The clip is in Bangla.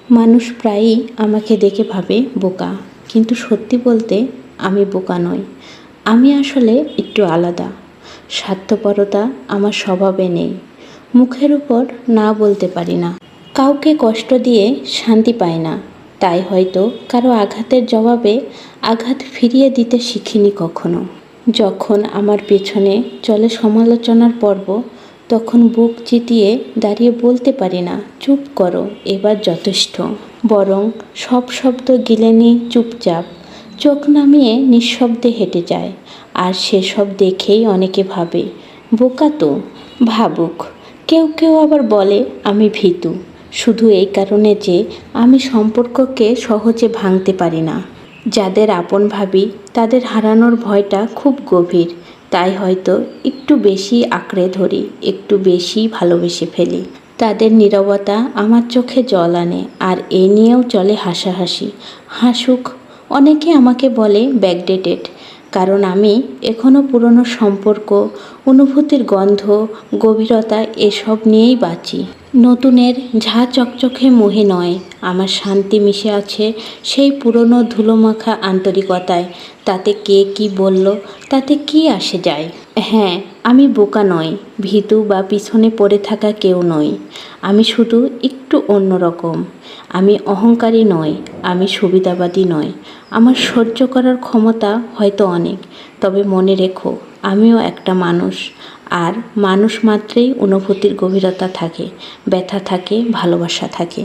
মানুষ প্রায়ই আমাকে দেখে ভাবে বোকা, কিন্তু সত্যি বলতে আমি বোকা নই। আমি আসলে একটু আলাদা। স্বার্থপরতা আমার স্বভাবে নেই। মুখের উপর না বলতে পারি না, কাউকে কষ্ট দিয়ে শান্তি পাই না। তাই হয়তো কারো আঘাতের জবাবে আঘাত ফিরিয়ে দিতে শিখিনি কখনো। যখন আমার পেছনে চলে সমালোচনার পর্ব, তখন বুক চিতিয়ে দাঁড়িয়ে বলতে পারি না, চুপ করো, এবার যথেষ্ট। বরং সব শব্দ গিলে নিই চুপচাপ, চোখ নামিয়ে নিঃশব্দে হেঁটে যায়। আর সেসব দেখেই অনেকে ভাবে বোকা তো, ভাবুক। কেউ কেউ আবার বলে আমি ভীতু, শুধু এই কারণে যে আমি সম্পর্ককে সহজে ভাঙতে পারি না। যাদের আপন ভাবি তাদের হারানোর ভয়টা খুব গভীর, তাই হয়তো একটু বেশি আঁকড়ে ধরি, একটু বেশি ভালোবেসে ফেলি। তাদের নীরবতা আমার চোখে জল আনে, আর এ নিয়েও চলে হাসাহাসি। হাসুক। অনেকে আমাকে বলে ব্যাকডেটেড, কারণ আমি এখনও পুরনো সম্পর্ক, অনুভূতির গন্ধ, গভীরতা এসব নিয়েই বাঁচি। নতুনের ঝাঁ চকচকে মোহে নয়, আমার শান্তি মিশে আছে সেই পুরনো ধুলোমাখা আন্তরিকতায়। তাতে কে কি বলল, তাতে কি আসে যায়। হ্যাঁ, আমি বোকা নই, ভীতু বা পিছনে পড়ে থাকা কেউ নই। আমি শুধু একটু অন্যরকম। আমি অহংকারী নই, আমি সুবিধাবাদী নই। আমার সহ্য করার ক্ষমতা হয়তো অনেক, তবে মনে রেখো আমিও একটা মানুষ। আর মানুষ মাত্রেই অনুভূতির গভীরতা থাকে, ব্যথা থাকে, ভালোবাসা থাকে।